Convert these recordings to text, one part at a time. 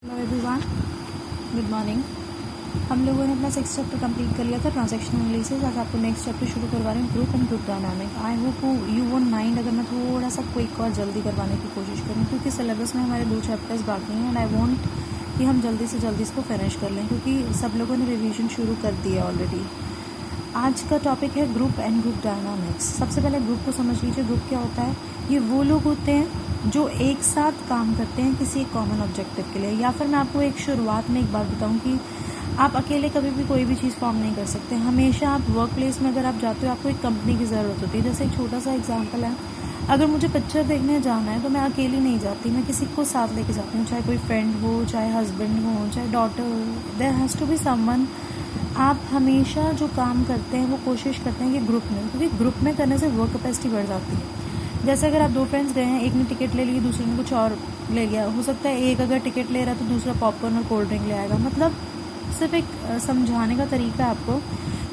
Hello everyone, good morning. हम लोगों ने अपना 6th चैप्टर कंप्लीट कर लिया था ट्रांजैक्शनल एनालिसिस। आज आपको नेक्स्ट चैप्टर शुरू करवा रहे हैं group and group dynamic. I hope you won't mind अगर मैं थोड़ा सा क्विक और जल्दी करवाने की कोशिश करूँ, क्योंकि सिलेबस में हमारे 2 चैप्टर्स बाकी हैं एंड आई वांट कि हम जल्दी से जल्दी इसको फिनिश कर लें, क्योंकि सब लोगों ने रिवीजन शुरू कर दिया ऑलरेडी। आज का टॉपिक है ग्रुप एंड ग्रुप डायनामिक्स। सबसे पहले ग्रुप को समझ लीजिए। ग्रुप क्या होता है? ये वो लोग होते हैं जो एक साथ काम करते हैं किसी एक कॉमन ऑब्जेक्टिव के लिए। या फिर मैं आपको एक शुरुआत में एक बात बताऊं कि आप अकेले कभी भी कोई भी चीज़ फॉर्म नहीं कर सकते। हमेशा आप वर्क प्लेस में अगर आप जाते हो, आपको एक कंपनी की ज़रूरत होती है। जैसे एक छोटा सा एग्जांपल है, अगर मुझे पिक्चर देखने जाना है तो मैं अकेली नहीं जाती, मैं किसी को साथ लेके जाती हूँ, चाहे कोई फ्रेंड हो, चाहे हस्बैंड हो, चाहे डॉटर हो। There has to be someone. आप हमेशा जो काम करते हैं वो कोशिश करते हैं कि ग्रुप में, क्योंकि ग्रुप में करने से वर्क कैपेसिटी बढ़ जाती है। जैसे अगर आप 2 फ्रेंड्स गए हैं, एक ने टिकट ले ली, दूसरे ने कुछ और ले लिया, हो सकता है एक अगर टिकट ले रहा तो दूसरा पॉपकॉर्न और कोल्ड ड्रिंक ले आएगा। मतलब सिर्फ एक समझाने का तरीका है आपको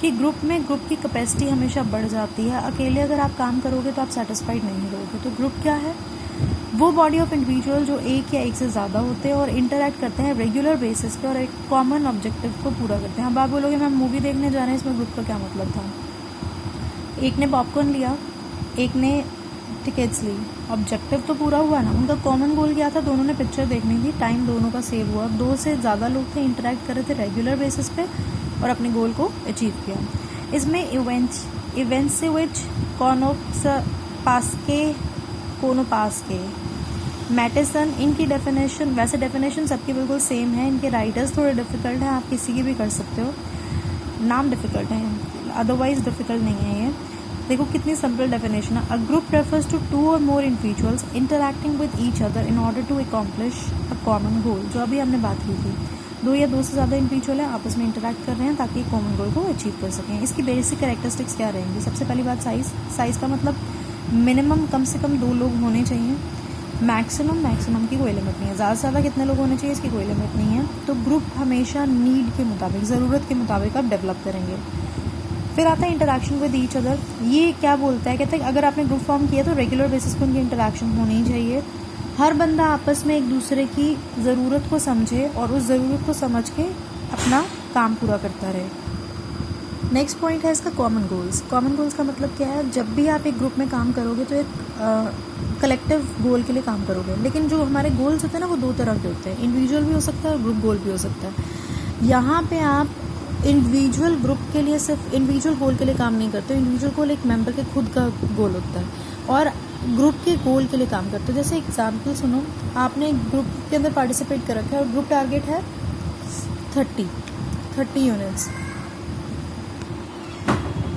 कि ग्रुप में ग्रुप की कैपेसिटी हमेशा बढ़ जाती है। अकेले अगर आप काम करोगे तो आप सेटिस्फाइड नहीं रहोगे। तो ग्रुप क्या है? वो बॉडी ऑफ इंडिविजुअल जो एक या एक से ज़्यादा होते हैं और इंटरैक्ट करते हैं रेगुलर बेसिस पे और एक कॉमन ऑब्जेक्टिव को पूरा करते हैं। अब आप बोलोगे मैम मूवी देखने जा रहे हैं, इसमें ग्रुप का क्या मतलब था? एक ने पॉपकॉर्न लिया, एक ने टिकट्स ली, ऑब्जेक्टिव तो पूरा हुआ ना। उनका कॉमन गोल क्या था? दोनों ने पिक्चर देखनी थी, टाइम दोनों का सेव हुआ। 2 से ज़्यादा लोग थे, इंटरैक्ट कर रहे थे रेगुलर बेसिस पे और अपने गोल को अचीव किया। इसमें इवेंट्स कोनोपास्के, मैटिसन, इनकी डेफिनेशन, वैसे डेफिनेशन सबकी बिल्कुल सेम है। इनके राइटर्स थोड़े डिफिकल्ट हैं, आप किसी की भी कर सकते हो। नाम डिफिकल्ट है, अदरवाइज डिफिकल्ट नहीं है ये। देखो कितनी सिंपल डेफिनेशन है। अ ग्रुप रेफर्स टू 2 और more individuals interacting with each other in order to accomplish a common goal. जो अभी हमने बात की थी, 2 या 2 से ज़्यादा इंडिविजुअल है, आपस में इंटरैक्ट कर रहे हैं ताकि कॉमन गोल को अचीव कर सकें। इसकी बेसिक कैरेक्टरिस्टिक्स क्या रहेंगी? सबसे पहली बात साइज़ का मतलब मिनिमम कम से कम 2 लोग होने चाहिए। मैक्सिमम की कोई लिमिट नहीं है। ज़्यादा से ज़्यादा कितने लोग होने चाहिए, इसकी कोई लिमिट नहीं है। तो ग्रुप हमेशा नीड के मुताबिक, ज़रूरत के मुताबिक आप डेवलप करेंगे। फिर आता है इंटरैक्शन विद ईच अदर। ये क्या बोलता है? कहते हैं अगर आपने ग्रुप फॉर्म किया तो रेगुलर बेसिस पर उनकी इंटरैक्शन होनी ही चाहिए। हर बंदा आपस में एक दूसरे की ज़रूरत को समझे और उस ज़रूरत को समझ के अपना काम पूरा करता रहे। नेक्स्ट पॉइंट है इसका कॉमन गोल्स। कॉमन गोल्स का मतलब क्या है? जब भी आप एक ग्रुप में काम करोगे तो एक कलेक्टिव गोल के लिए काम करोगे। लेकिन जो हमारे गोल्स होते हैं ना, वो 2 तरह के होते हैं। इंडिविजुअल भी हो सकता है और ग्रुप गोल भी हो सकता है। यहाँ पे आप इंडिविजुअल ग्रुप के लिए, सिर्फ इंडिविजुअल गोल के लिए काम नहीं करते। इंडिविजुअल गोल एक मेंबर के खुद का गोल होता है और ग्रुप के गोल के लिए काम करते हो। जैसे एग्जाम्पल सुनो, आपने ग्रुप के अंदर पार्टिसिपेट कर रखा है और ग्रुप टारगेट है 30 यूनिट्स।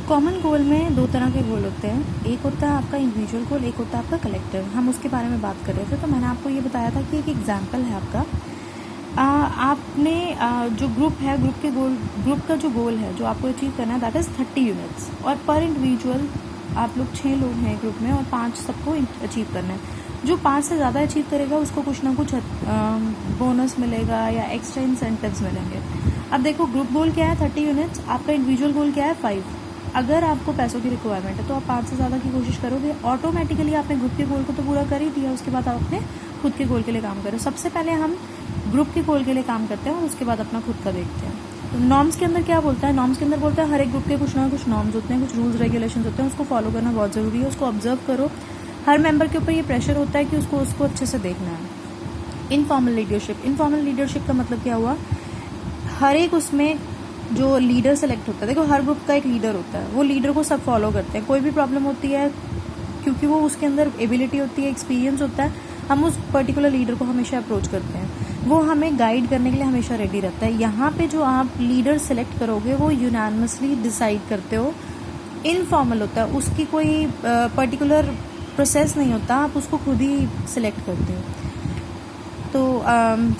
कॉमन गोल में 2 तरह के गोल होते हैं। एक होता है आपका इंडिविजुअल गोल, एक होता है आपका कलेक्टिव। हम उसके बारे में बात कर रहे थे, तो मैंने आपको ये बताया था कि एक एग्जाम्पल है आपका। आपने जो ग्रुप है, ग्रुप का जो गोल है जो आपको अचीव करना है, दैट इज़ 30 यूनिट्स। और पर इंडिविजुअल आप लोग 6 लोग हैं ग्रुप में और 5 सबको अचीव करना है। जो 5 से ज़्यादा अचीव करेगा उसको कुछ ना कुछ बोनस मिलेगा या एक्स्ट्रा इंसेंटिव्स मिलेंगे। अब देखो ग्रुप गोल क्या है? 30 यूनिट्स। आपका इंडिविजुअल गोल क्या है? 5। अगर आपको पैसों की रिक्वायरमेंट है तो आप 5 से ज़्यादा की कोशिश करोगे। ऑटोमेटिकली आपने ग्रुप के गोल को तो पूरा कर ही दिया, उसके बाद आप अपने खुद के गोल के लिए काम करो। सबसे पहले हम ग्रुप के गोल के लिए काम करते हैं और उसके बाद अपना खुद का देखते हैं। तो नॉर्म्स के अंदर क्या बोलता है? नॉर्म्स के अंदर बोलता है हर एक ग्रुप के कुछ ना कुछ नॉर्म्स होते हैं, कुछ रूल्स रेगुलेशंस होते हैं, उसको फॉलो करना बहुत ज़रूरी है। उसको ऑब्जर्व करो। हर मेंबर के ऊपर ये प्रेशर होता है कि उसको अच्छे से देखना है। इनफॉर्मल लीडरशिप का मतलब क्या हुआ? हर एक उसमें जो लीडर सेलेक्ट होता है, देखो हर ग्रुप का एक लीडर होता है, वो लीडर को सब फॉलो करते हैं। कोई भी प्रॉब्लम होती है, क्योंकि वो उसके अंदर एबिलिटी होती है, एक्सपीरियंस होता है, हम उस पर्टिकुलर लीडर को हमेशा अप्रोच करते हैं। वो हमें गाइड करने के लिए हमेशा रेडी रहता है। यहाँ पे जो आप लीडर सेलेक्ट करोगे वो यूनानिमसली डिसाइड करते हो। इनफॉर्मल होता है, उसकी कोई पर्टिकुलर प्रोसेस नहीं होता, आप उसको खुद ही सिलेक्ट करते हो। तो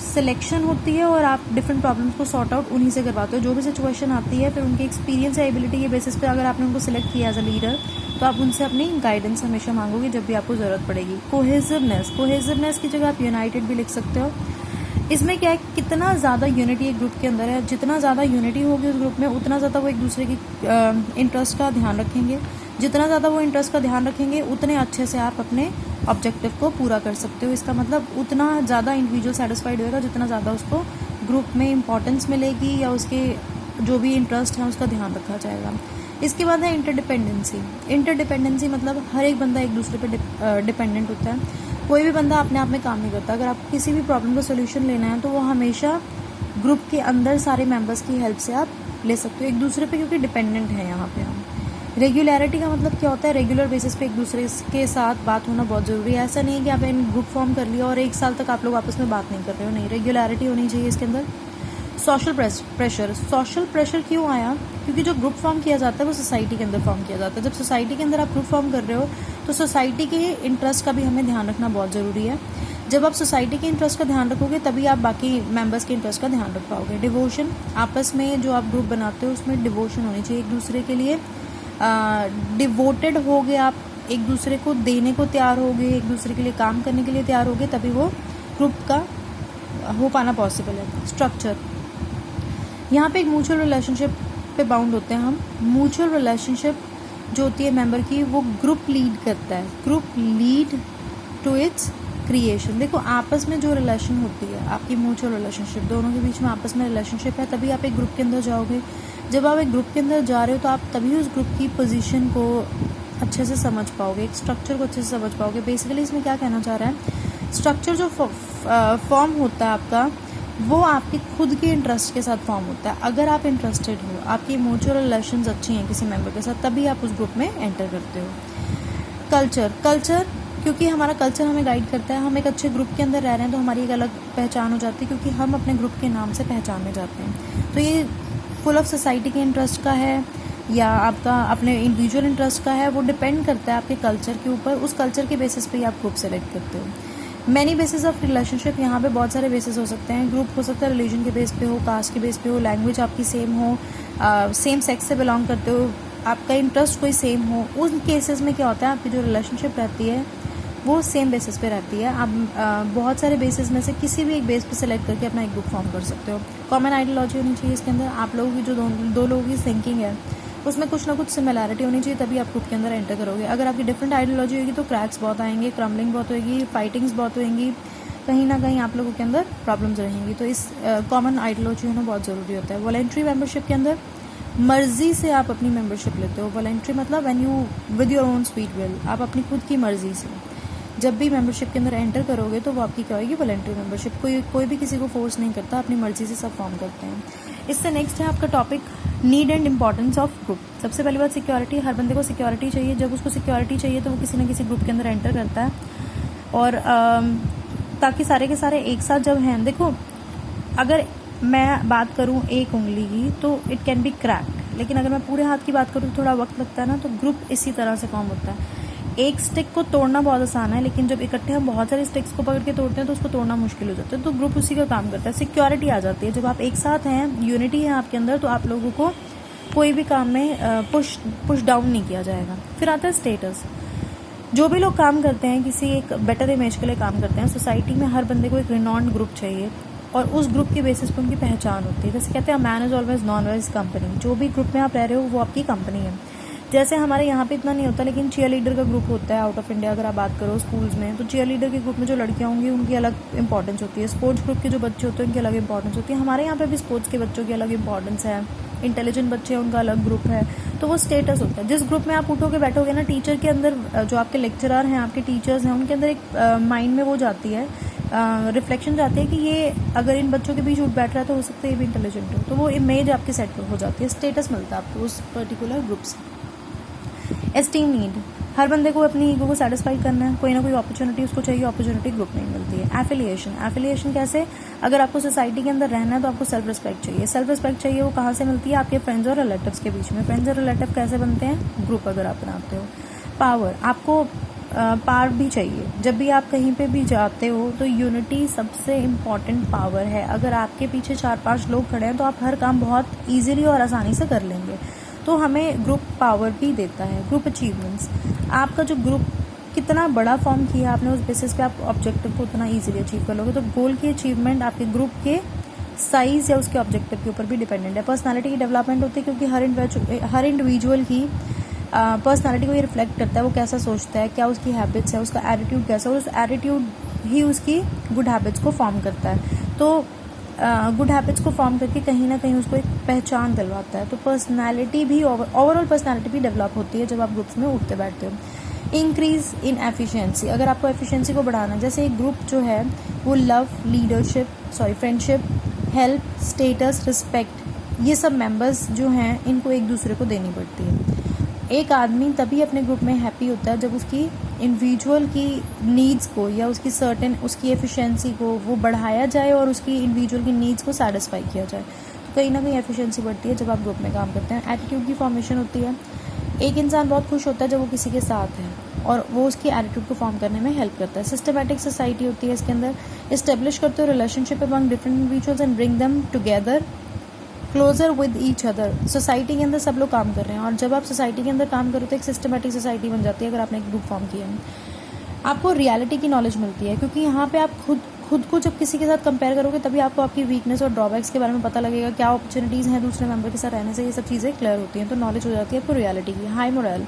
सिलेक्शन होती है और आप डिफरेंट प्रॉब्लम्स को सॉर्ट आउट उन्हीं से करवाते हो। जो भी सिचुएशन आती है, फिर उनके एक्सपीरियंस या एबिलिटी के बेसिस पे अगर आपने उनको सिलेक्ट किया एज अ लीडर, तो आप उनसे अपनी गाइडेंस हमेशा मांगोगे जब भी आपको ज़रूरत पड़ेगी। कोहेसिवनेस की जगह आप यूनाइटेड भी लिख सकते हो। इसमें क्या है, कितना ज़्यादा यूनिटी एक ग्रुप के अंदर है, जितना ज़्यादा यूनिटी होगी उस ग्रुप में उतना ज़्यादा वो एक दूसरे की इंटरेस्ट का ध्यान रखेंगे। जितना ज़्यादा वो इंटरेस्ट का ध्यान रखेंगे उतने अच्छे से आप अपने ऑब्जेक्टिव को पूरा कर सकते हो। इसका मतलब उतना ज़्यादा इंडिविजुअल सेटिस्फाइड होएगा जितना ज़्यादा उसको ग्रुप में इंपॉर्टेंस मिलेगी या उसके जो भी इंटरेस्ट है उसका ध्यान रखा जाएगा। इसके बाद है इंटरडिपेंडेंसी। इंटरडिपेंडेंसी मतलब हर एक बंदा एक दूसरे पर डिपेंडेंट होता है। कोई भी बंदा अपने आप में काम नहीं करता। अगर आपको किसी भी प्रॉब्लम का सोल्यूशन लेना है तो वो हमेशा ग्रुप के अंदर सारे मेंबर्स की हेल्प से आप ले सकते हो एक दूसरे पे, क्योंकि डिपेंडेंट है यहाँ पे हम। रेगुलरिटी का मतलब क्या होता है? रेगुलर बेसिस पे एक दूसरे के साथ बात होना बहुत ज़रूरी है। ऐसा नहीं है कि आपने ग्रुप फॉर्म कर लिया और 1 साल तक आप लोग आपस में बात नहीं कर रहे हो, नहीं, रेगुलरिटी होनी चाहिए इसके अंदर। Social pressure. सोशल प्रेशर क्यों आया? क्योंकि जो ग्रुप फॉर्म किया जाता है वो सोसाइटी के अंदर फॉर्म किया जाता है। जब सोसाइटी के अंदर आप ग्रुप फॉर्म कर रहे हो तो सोसाइटी के इंटरेस्ट का भी हमें ध्यान रखना बहुत ज़रूरी है। जब आप सोसाइटी के इंटरेस्ट का ध्यान रखोगे तभी आप बाकी मेंबर्स के इंटरेस्ट का ध्यान रख पाओगे। डिवोशन, आपस में जो आप ग्रुप बनाते हो उसमें डिवोशन होनी चाहिए एक दूसरे के लिए। डिवोटेड होगे आप, एक दूसरे को देने को तैयार होगे, एक दूसरे के लिए काम करने के लिए तैयार होगे, तभी वो ग्रुप का हो पाना पॉसिबल है। स्ट्रक्चर, यहाँ पे एक म्यूचुअल रिलेशनशिप पे बाउंड होते हैं हम। म्यूचुअल रिलेशनशिप जो होती है मेंबर की, वो ग्रुप लीड करता है। Group lead to its creation. देखो, आपस में जो रिलेशन होती है आपकी म्यूचुअल रिलेशनशिप, दोनों के बीच में आपस में रिलेशनशिप है, तभी आप एक ग्रुप के अंदर जाओगे। जब आप एक ग्रुप के अंदर जा रहे हो तो आप तभी उस ग्रुप की पोजीशन को अच्छे से समझ पाओगे, एक स्ट्रक्चर को अच्छे से समझ पाओगे। बेसिकली इसमें क्या कहना चाह रहा है, स्ट्रक्चर जो फॉर्म होता है आपका, वो आपके खुद के इंटरेस्ट के साथ फॉर्म होता है। अगर आप इंटरेस्टेड हो, आपकी म्यूचुअल रिलेशंस अच्छी हैं किसी मेंबर के साथ, तभी आप उस ग्रुप में एंटर करते हो। कल्चर, क्योंकि हमारा कल्चर हमें गाइड करता है। हम एक अच्छे ग्रुप के अंदर रह रहे हैं तो हमारी एक अलग पहचान हो जाती है, क्योंकि हम अपने ग्रुप के नाम से पहचाने जाते हैं। तो ये फुल ऑफ सोसाइटी के इंटरेस्ट का है या आपका अपने इंडिविजुअल इंटरेस्ट का है, वो डिपेंड करता है आपके कल्चर के ऊपर। उस कल्चर के बेसिस पे ही आप ग्रुप सेलेक्ट करते हो। मैनी बेसिस ऑफ रिलेशनशिप, यहाँ पे बहुत सारे बेसिस हो सकते हैं। ग्रुप हो सकता है रिलीजन के बेस पे हो, कास्ट के बेस पे हो, लैंग्वेज आपकी सेम हो, सेम सेक्स से बिलोंग करते हो, आपका इंटरेस्ट कोई सेम हो। उन केसेस में क्या होता है, आपकी जो रिलेशनशिप रहती है वो सेम बेसिस पे रहती है। आप बहुत सारे बेसिस में से किसी भी एक बेस पे सेलेक्ट करके अपना एक ग्रुप फॉर्म कर सकते हो। कॉमन आइडियोलॉजी होनी चाहिए इसके अंदर। आप लोगों की जो दो लोगों की थिंकिंग है उसमें कुछ ना कुछ सिमिलैरिटी होनी चाहिए, तभी आप ग्रुप के अंदर एंटर करोगे। अगर आपकी डिफरेंट आइडियोलॉजी होगी तो क्रैक्स बहुत आएंगे, क्रम्बलिंग बहुत होगी, फाइटिंग्स बहुत होंगी, कहीं ना कहीं आप लोगों के अंदर प्रॉब्लम्स रहेंगी। तो इस कॉमन आइडियोलॉजी होना बहुत ज़रूरी होता है। वॉलंटरी मेंबरशिप के अंदर मर्जी से आप अपनी मेंबरशिप लेते हो। वॉलंटरी मतलब when you with your own sweet will, आप अपनी खुद की मर्जी से जब भी मेंबरशिप के अंदर एंटर करोगे तो वो आपकी क्या होगी, वॉलंटरी मेंबरशिप। कोई भी किसी को फोर्स नहीं करता, अपनी मर्जी से सब फॉर्म करते हैं। इससे नेक्स्ट है आपका topic, need and importance of group. सबसे पहली बात सिक्योरिटी। हर बंदे को सिक्योरिटी चाहिए। जब उसको सिक्योरिटी चाहिए तो वो किसी न किसी ग्रुप के अंदर एंटर करता है, और ताकि सारे के सारे एक साथ जब हैं। देखो, अगर मैं बात करूं एक उंगली की तो इट कैन बी क्रैक्ड, लेकिन अगर मैं पूरे हाथ की बात करूं तो थोड़ा वक्त लगता है ना। तो ग्रुप इसी तरह से फॉर्म होता है। एक स्टिक को तोड़ना बहुत आसान है, लेकिन जब इकट्ठे हम बहुत सारे स्टिक्स को पकड़ के तोड़ते हैं तो उसको तोड़ना मुश्किल हो जाता है। तो ग्रुप उसी का काम करता है। सिक्योरिटी आ जाती है जब आप एक साथ हैं, यूनिटी है आपके अंदर, तो आप लोगों को कोई भी काम में पुश डाउन नहीं किया जाएगा। फिर आता है स्टेटस। जो भी लोग काम करते हैं, किसी एक बेटर इमेज के लिए काम करते हैं, सोसाइटी में हर बंदे को एक रिनॉन्ड ग्रुप चाहिए, और उस ग्रुप के बेसिस पे उनकी पहचान होती है। जैसे कहते हैं man is always known as company. जो भी ग्रुप में आप रह रहे हो वो आपकी कंपनी है। जैसे हमारे यहाँ पे इतना नहीं होता, लेकिन चीयर लीडर का ग्रुप होता है आउट ऑफ इंडिया। अगर आप बात करो स्कूल्स में, तो चीयर लीडर के ग्रुप में जो लड़कियाँ होंगी उनकी अलग इंपॉर्टेंस होती है। स्पोर्ट्स ग्रुप के जो बच्चे होते हैं उनकी अलग इंपॉर्टेंस होती है। हमारे यहाँ पे भी स्पोर्ट्स के बच्चों की अलग इंपॉर्टेंस है। इंटेलिजेंट बच्चे हैं उनका अलग ग्रुप है। तो वो स्टेटस होता है। जिस ग्रुप में आप उठोगे बैठोगे ना, टीचर के अंदर जो आपके लेक्चरर हैं, आपके टीचर्स हैं, उनके अंदर एक माइंड में वो जाती है, रिफ्लेक्शन जाती है कि ये अगर इन बच्चों के बीच उठ बैठ रहा है तो हो सकता है ये भी इंटेलिजेंट हो। तो वो इमेज आपकी सेट हो जाती है, स्टेटस मिलता है आपको उस पर्टिकुलर ग्रुप से। Esteem need. हर बंदे को अपनी ईगो को सेटिस्फाई करना है, कोई ना कोई अपॉर्चुनिटी उसको चाहिए, अपॉर्चुनिटी ग्रुप में मिलती है। एफिलिएशन कैसे? अगर आपको सोसाइटी के अंदर रहना है तो आपको सेल्फ रिस्पेक्ट चाहिए। सेल्फ रिस्पेक्ट चाहिए, वो कहाँ से मिलती है? आपके फ्रेंड्स और रिलेटिव्स के बीच में। फ्रेंड्स और रिलेटिव कैसे बनते हैं? ग्रुप अगर आप बनाते हो। पावर, आपको पावर भी चाहिए। जब भी आप कहीं पे भी जाते हो तो यूनिटी सबसे इम्पॉर्टेंट पावर है। अगर आपके पीछे 4-5 लोग खड़े हैं तो आप हर काम बहुत ईजिली और आसानी से कर लेंगे। तो हमें ग्रुप पावर भी देता है। ग्रुप अचीवमेंट्स, आपका जो ग्रुप कितना बड़ा फॉर्म किया आपने, उस बेसिस पे आप ऑब्जेक्टिव को उतना इजीली अचीव कर लोगे। तो गोल की अचीवमेंट आपके ग्रुप के साइज या उसके ऑब्जेक्टिव के ऊपर भी डिपेंडेंट है। पर्सनालिटी की डेवलपमेंट होती है, क्योंकि हर इंडिविजुअल की पर्सनालिटी को ये रिफ्लेक्ट करता है, वो कैसा सोचता है, क्या उसकी हैबिट्स है, उसका एटीट्यूड कैसा है, और उस एटीट्यूड ही उसकी गुड हैबिट्स को फॉर्म करता है। तो गुड हैबिट्स को फॉर्म करके कहीं ना कहीं उसको एक पहचान दिलवाता है। तो पर्सनालिटी भी, ओवरऑल पर्सनालिटी भी डेवलप होती है जब आप ग्रुप्स में उठते बैठते हो। इंक्रीज इन एफिशिएंसी, अगर आपको एफिशिएंसी को बढ़ाना, जैसे एक ग्रुप जो है वो love, leadership, friendship, help, status, respect, ये सब मेंबर्स जो हैं इनको एक दूसरे को देनी पड़ती है। एक आदमी तभी अपने ग्रुप में हैप्पी होता है जब उसकी इंडिविजुअल की नीड्स को या उसकी सर्टेन उसकी एफिशिएंसी को वो बढ़ाया जाए और उसकी इंडिविजुअल की नीड्स को सेटिस्फाई किया जाए। तो कहीं ना कहीं एफिशिएंसी बढ़ती है जब आप ग्रुप में काम करते हैं। एटीट्यूड की फॉर्मेशन होती है। एक इंसान बहुत खुश होता है जब वो किसी के साथ है और वो उसकी एटीट्यूड को फॉर्म करने में हेल्प करता है। सिस्टमैटिक सोसाइटी होती है इसके अंदर। इस्टेब्लिश करते हो relationship among different individuals and bring them together closer with each other. Society के अंदर सब लोग काम कर रहे हैं और जब आप सोसाइटी के अंदर काम करो तो एक सिस्टमैटिक सोसाइटी बन जाती है अगर आपने एक ग्रुप फॉर्म किया है। आपको रियलिटी की नॉलेज मिलती है क्योंकि यहाँ पे आप खुद को जब किसी के साथ कंपेयर करोगे तभी आपको आपकी वीकनेस और ड्रॉबैक्स के बारे में पता लगेगा, क्या अपॉर्चुनिटीज़ हैं दूसरे मेंबर के साथ रहने से, ये सब चीज़ें क्लियर होती हैं। तो नॉलेज हो जाती है आपको रियलिटी की। हाई मोरल,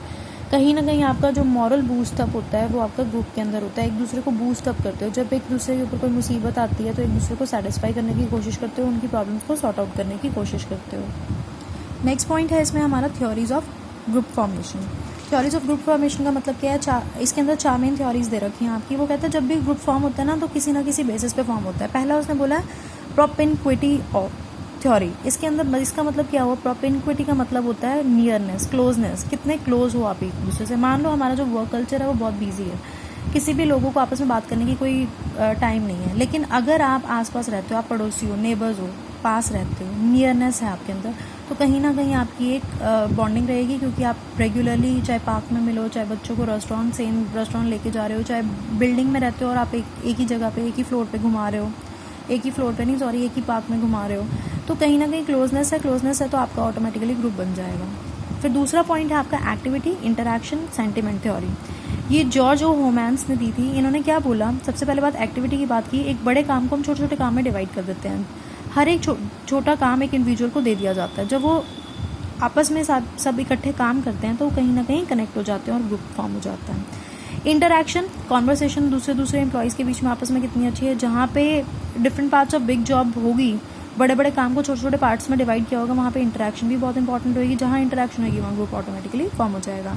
कहीं ना कहीं आपका जो मॉरल बूस्ट अप होता है वो आपका ग्रुप के अंदर होता है। एक दूसरे को बूस्ट अप करते हो। जब एक दूसरे के ऊपर कोई मुसीबत आती है तो एक दूसरे को सेटिस्फाई करने की कोशिश करते हो, उनकी प्रॉब्लम्स को सॉर्ट आउट करने की कोशिश करते हो। नेक्स्ट पॉइंट है इसमें हमारा theories of group formation. Theories of group formation का मतलब क्या है? इसके अंदर 4 मेन थ्योरीज दे रखी हैं आपकी। वो कहते हैं जब भी ग्रुप फॉर्म होता है ना तो किसी ना किसी बेसिस पे फॉर्म होता है। पहला उसने बोला है प्रोपेनक्विटी ऑफ थ्योरी। इसके अंदर इसका मतलब क्या हुआ? प्रोपेनक्विटी का मतलब होता है नियरनेस, क्लोजनेस, कितने क्लोज हो आप एक दूसरे से। मान लो हमारा जो वर्क कल्चर है वो बहुत बिजी है, किसी भी लोगों को आपस में बात करने की कोई टाइम नहीं है, लेकिन अगर आप आसपास रहते हो, आप पड़ोसी हो, नेबर्स हो, पास रहते हो, नियरनेस है आपके अंदर, तो कहीं ना कहीं आपकी एक बॉन्डिंग रहेगी क्योंकि आप रेगुलरली चाहे पार्क में मिलो, चाहे बच्चों को सेम रेस्टोरेंट लेके जा रहे हो, चाहे बिल्डिंग में रहते हो और आप एक ही जगह पे एक ही फ्लोर पे घुमा रहे हो, एक ही पार्क में घुमा रहे हो, तो कहीं ना कहीं क्लोजनेस है तो आपका ऑटोमेटिकली ग्रुप बन जाएगा। फिर दूसरा पॉइंट है आपका एक्टिविटी, इंटरैक्शन, सेंटिमेंट थ्योरी। ये जॉर्ज ओ होमैन्स ने दी थी। इन्होंने क्या बोला? सबसे पहले बात एक्टिविटी की बात की। एक बड़े काम को हम छोटे छोटे काम में डिवाइड कर देते हैं। हर एक छोटा काम एक इंडिविजुअल को दे दिया जाता है। जब वो आपस में सब इकट्ठे काम करते हैं तो कहीं ना कहीं कनेक्ट हो जाते हैं और ग्रुप फॉर्म हो जाता है। इंटरैक्शन, कॉन्वर्सेशन दूसरे एम्प्लॉयज़ के बीच में आपस में कितनी अच्छी है। जहाँ पे different parts of big job होगी, बड़े बड़े काम को छोटे छोटे पार्ट्स में डिवाइड किया होगा, वहाँ पे इंटरैक्शन भी बहुत इंपॉर्टेंट होगी। जहाँ इंटरैक्शन होगी वहाँ ग्रुप ऑटोमेटिकली फॉर्म हो जाएगा।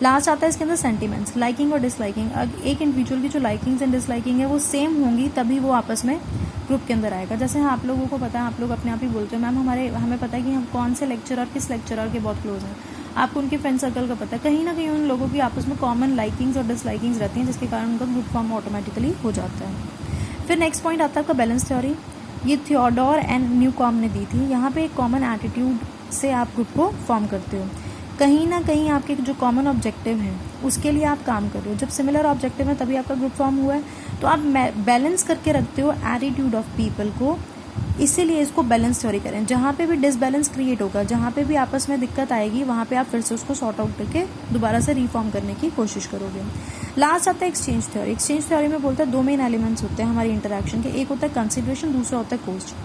लास्ट आता है इसके अंदर सेंटिमेंट्स, लाइकिंग और डिसलाइकिंग। एक इंडिविजुअल की जो लाइकिंग्स एंड डिसलाइकिंग है वो सेम होंगी तभी वो आपस में ग्रुप के अंदर आएगा। जैसे आप लोगों को पता है, आप लोग अपने आप ही बोलते हो मैम हमें पता है कि हम कौन से लेक्चरर किस लेक्चरर के बहुत क्लोज हैं। आपको उनके फ्रेंड सर्कल का पता है। कहीं ना कहीं उन लोगों की आपस में कॉमन लाइकिंग्स और डिसलाइकिंग्स रहती हैं जिसके कारण उनका ग्रुप फॉर्म ऑटोमेटिकली हो जाता है। फिर नेक्स्ट पॉइंट आता है आपका बैलेंस थ्योरी। ये थियोडोर एंड न्यूकॉम ने दी थी। यहाँ पे एक कॉमन एटीट्यूड से आप ग्रुप को फॉर्म करते हो। कहीं ना कहीं आपके जो कॉमन ऑब्जेक्टिव हैं उसके लिए आप काम कर रहे हो। जब सिमिलर ऑब्जेक्टिव है तभी आपका ग्रुप फॉर्म हुआ है। तो आप बैलेंस करके रखते हो एटीट्यूड ऑफ पीपल को, इसीलिए इसको बैलेंस थ्योरी करें। जहाँ पे भी डिसबैलेंस क्रिएट होगा, जहाँ पे भी आपस में दिक्कत आएगी, वहाँ पे आप फिर से उसको सॉर्ट आउट करके दोबारा से रिफॉर्म करने की कोशिश करोगे। लास्ट आता है एक्सचेंज थ्योरी। एक्सचेंज थ्योरी में बोलता है 2 मेन एलिमेंट्स होते हैं हमारी इंटरैक्शन के। एक होता है कंसिडरेशन, दूसरा होता है कॉस्ट।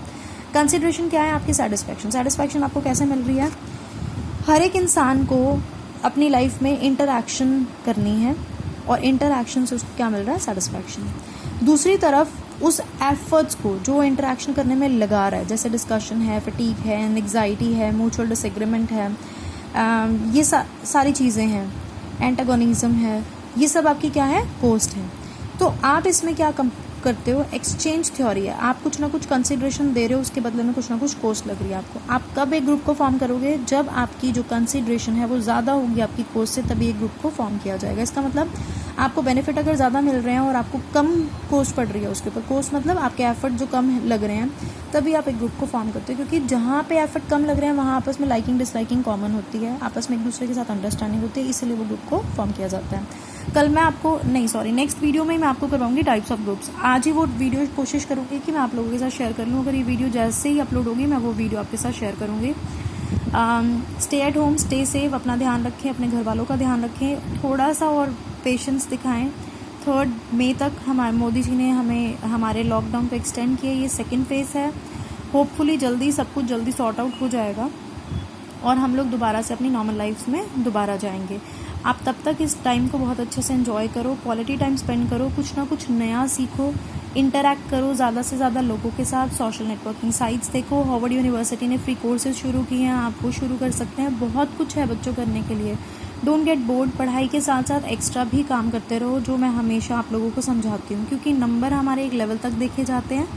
कंसिडरेशन क्या है? आपकी सेटिस्फैक्शन आपको कैसे मिल रही है? हर एक इंसान को अपनी लाइफ में इंटरैक्शन करनी है और इंटरैक्शन से उसको क्या मिल रहा है? सेटिस्फैक्शन। दूसरी तरफ उस एफर्ट्स को जो इंटरैक्शन करने में लगा रहा है, जैसे डिस्कशन है, फटीग है, एंग्जाइटी है, म्यूचुअल डिसएग्रीमेंट है, ये सारी चीज़ें हैं, एंटागोनिज्म है, ये सब आपकी क्या है? कॉस्ट है। तो आप इसमें क्या करते हो? एक्सचेंज थ्योरी है। आप कुछ ना कुछ कंसिडरेशन दे रहे हो, उसके बदले में कुछ ना कुछ कॉस्ट लग रही है आपको। आप कब एक ग्रुप को फॉर्म करोगे? जब आपकी जो कंसिडरेशन है वो ज़्यादा होगी आपकी कॉस्ट से, तभी एक ग्रुप को फॉर्म किया जाएगा। इसका मतलब आपको बेनिफिट अगर ज़्यादा मिल रहे हैं और आपको कम कॉस्ट पड़ रही है उसके ऊपर, कॉस्ट मतलब आपके एफर्ट जो कम लग रहे हैं, तभी आप एक ग्रुप को फॉर्म करते हो। क्योंकि जहाँ पे एफर्ट कम लग रहे हैं वहाँ आपस में लाइकिंग डिसलाइकिंग कॉमन होती है, आपस में एक दूसरे के साथ अंडरस्टैंडिंग होती है, इसलिए वो ग्रुप को फॉर्म किया जाता है। नेक्स्ट वीडियो में मैं आपको करवाऊंगी टाइप्स ऑफ ग्रुप्स। आज ही वो वीडियो कोशिश करूँगी कि मैं आप लोगों के साथ शेयर कर लूँ। अगर ये वीडियो जैसे ही अपलोड होगी मैं वो वीडियो आपके साथ शेयर करूँगी। Stay at home, stay safe, अपना ध्यान रखें, अपने घर वालों का ध्यान रखें, थोड़ा सा और पेशेंस दिखाएं। 3 मई तक मोदी जी ने हमारे लॉकडाउन को एक्सटेंड किया। ये सेकेंड फेज़ है। होपफुली सब कुछ जल्दी सॉर्ट आउट हो जाएगा और हम लोग दोबारा से अपनी नॉर्मल लाइफ में दोबारा जाएंगे। आप तब तक इस टाइम को बहुत अच्छे से एंजॉय करो, क्वालिटी टाइम स्पेंड करो, कुछ ना कुछ नया सीखो, इंटरैक्ट करो ज़्यादा से ज़्यादा लोगों के साथ, सोशल नेटवर्किंग साइट्स देखो। हार्वर्ड यूनिवर्सिटी ने फ्री कोर्सेज शुरू किए हैं, आप वो शुरू कर सकते हैं। बहुत कुछ है बच्चों करने के लिए। डोंट गेट बोर्ड, पढ़ाई के साथ साथ एक्स्ट्रा भी काम करते रहो, जो मैं हमेशा आप लोगों को समझाती हूँ, क्योंकि नंबर हमारे एक लेवल तक देखे जाते हैं।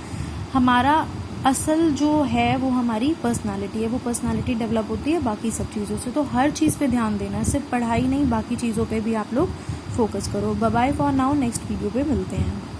हमारा असल जो है वो हमारी पर्सनालिटी है, वो पर्सनालिटी डेवलप होती है बाकी सब चीज़ों से। तो हर चीज़ पे ध्यान देना है, सिर्फ पढ़ाई नहीं, बाकी चीज़ों पे भी आप लोग फोकस करो। Bye bye for now, next video पे मिलते हैं।